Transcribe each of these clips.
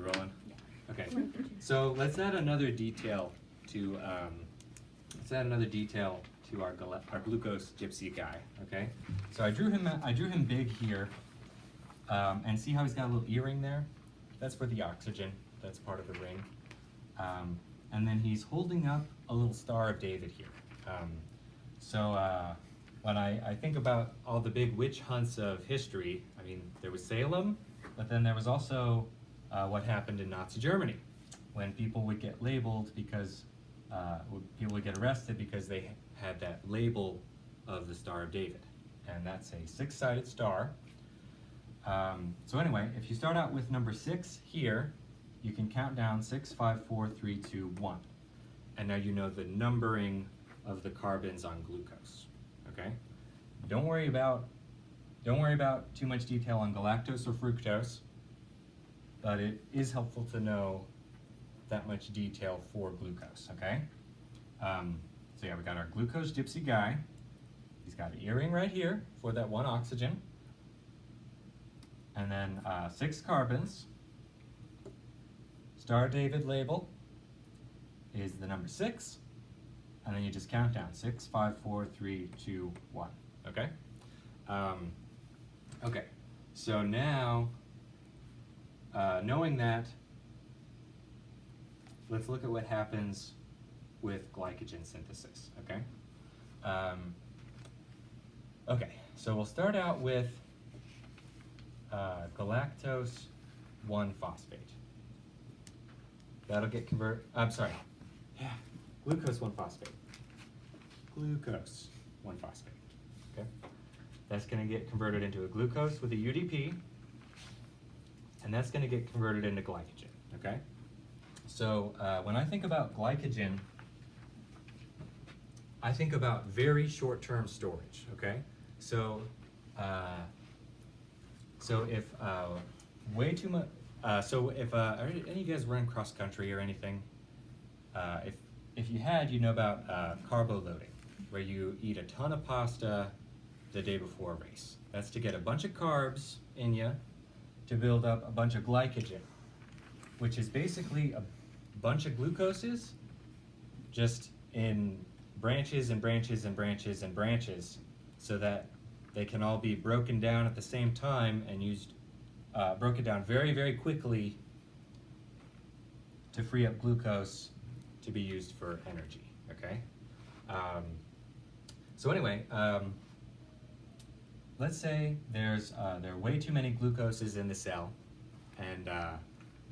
rolling? Okay. So let's add another detail to our glucose gypsy guy. Okay. So I drew him big here, and see how he's got a little earring there? That's for the oxygen. That's part of the ring. And then he's holding up a little Star of David here. When I think about all the big witch hunts of history, I mean, there was Salem, but then there was also what happened in Nazi Germany, when people would get labeled because, people would get arrested because they had that label of the Star of David. And that's a 6-sided star. So anyway, if you start out with number 6 here, you can count down 6, 5, 4, 3, 2, 1. And now you know the numbering of the carbons on glucose. Okay? Don't worry about too much detail on galactose or fructose, but it is helpful to know that much detail for glucose, okay? So yeah, we got our glucose gypsy guy. He's got an earring right here for that 1 oxygen. And then 6 carbons. Star David label is the number 6. And then you just count down 6, 5, 4, 3, 2, 1. Okay? Okay, so now, knowing that, let's look at what happens with glycogen synthesis, okay? Okay, so we'll start out with galactose 1-phosphate. That'll get glucose 1-phosphate. Glucose 1-phosphate, okay? That's going to get converted into a glucose with a UDP, and that's going to get converted into glycogen, okay? So when I think about glycogen, I think about very short-term storage, okay? So, if way too much, if any of you guys run cross-country or anything, if you had, you know about carbo loading, where you eat a ton of pasta the day before a race. That's to get a bunch of carbs in you to build up a bunch of glycogen, which is basically a bunch of glucoses just in branches and branches and branches and branches, so that they can all be broken down at the same time and used, broken down very, very quickly to free up glucose to be used for energy, okay? So anyway, let's say there are way too many glucoses in the cell, and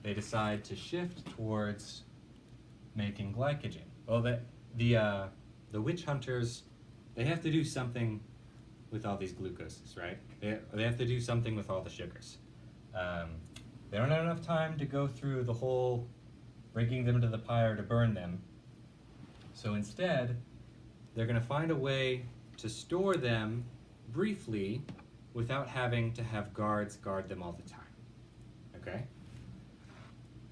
they decide to shift towards making glycogen. Well, the witch hunters, they have to do something with all these glucoses, right? They have to do something with all the sugars. They don't have enough time to go through the whole breaking them into the pyre to burn them. So instead, they're going to find a way to store them briefly without having to have guards guard them all the time, okay?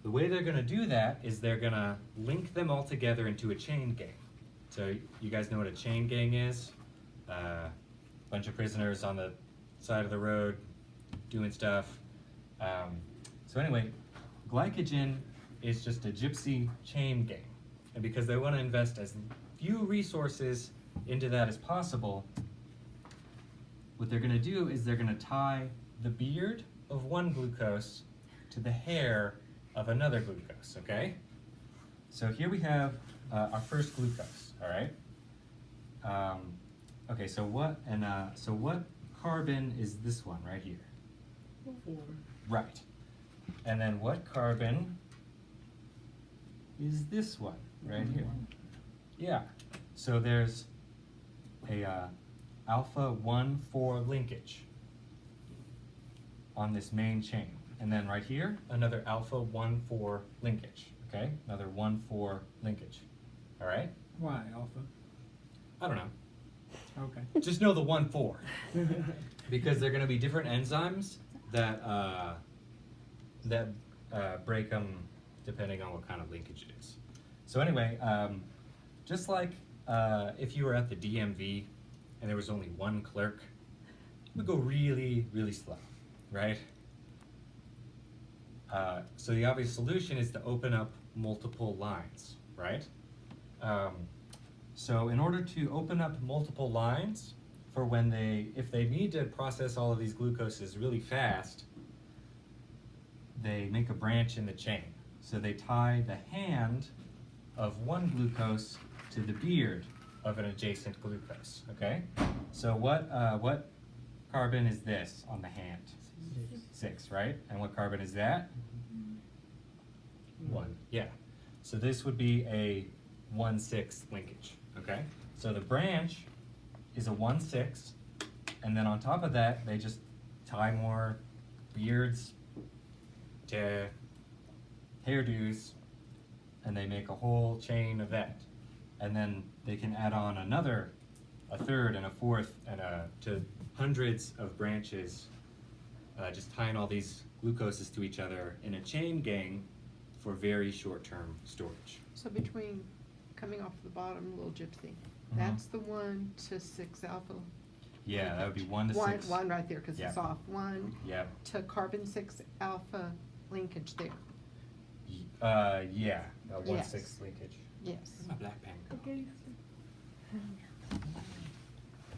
The way they're going to do that is they're going to link them all together into a chain gang. So you guys know what a chain gang is? Bunch of prisoners on the side of the road doing stuff. So anyway, glycogen is just a gypsy chain gang. And because they want to invest as few resources into that as possible, what they're going to do is they're going to tie the beard of one glucose to the hair of another glucose, okay? So here we have our first glucose, all right? Okay, so what carbon is this one right here? 4. Right. And then what carbon is this one right here? Yeah. So there's a alpha 1,4 linkage on this main chain. And then right here, another alpha 1,4 linkage, okay? Another 1,4 linkage, all right? Why alpha? I don't know. Okay. Just know the 1,4. Because they're going to be different enzymes that break them depending on what kind of linkage it is. So anyway, just like if you were at the DMV and there was only one clerk, it would go really, really slow, right? So the obvious solution is to open up multiple lines, right? So in order to open up multiple lines for if they need to process all of these glucoses really fast, they make a branch in the chain. So they tie the hand of one glucose to the beard of an adjacent glucose, okay? So what carbon is this on the hand? 6, right? And what carbon is that? 1, yeah. So this would be a 1,6 linkage, okay? So the branch is a 1,6, and then on top of that, they just tie more beards to hairdos, and they make a whole chain of that. And then they can add on a third and a fourth, and to hundreds of branches, just tying all these glucoses to each other in a chain gang for very short-term storage. So between, coming off the bottom, little gypsy, Mhm. that's the 1 to 6 alpha. Yeah, that would be 1 to One, 6. one right there, because it's Yeah. off. 1 Yep. to carbon 6 alpha linkage there. Yeah, a 1,6 Yes. linkage. Yes. Where's my black pen go? You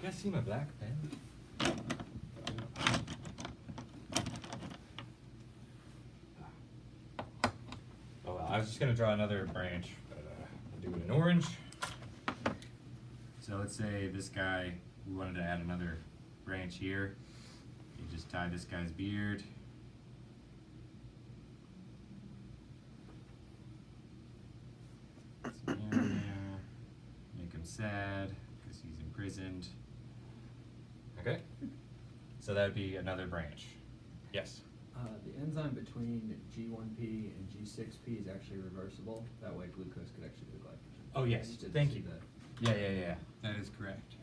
guys see my black pen? Oh well, I was just gonna draw another branch, but I'll do it in orange. So let's say this guy, we wanted to add another branch here. You just tie this guy's beard. Some hair in there. Make him sad because he's imprisoned. Okay. So that would be another branch. Yes. The enzyme between G1P and G6P is actually reversible. That way glucose could actually be glycogen. Oh yes. Did Thank see you. that. Yeah. That is correct.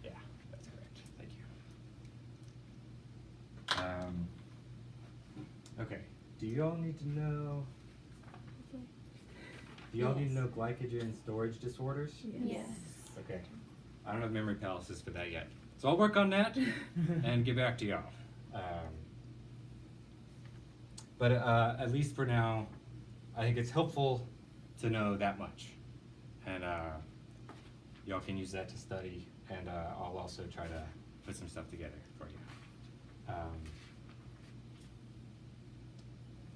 Yeah, that's correct. Thank you. Okay. Do you all need to know? Do you all need to know glycogen storage disorders? Yes. Okay. I don't have memory palaces for that yet. So I'll work on that and get back to y'all. But at least for now, I think it's helpful to know that much. And y'all can use that to study, and I'll also try to put some stuff together for you.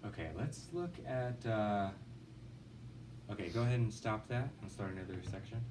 Okay, let's look at... okay, go ahead and stop that and start another section.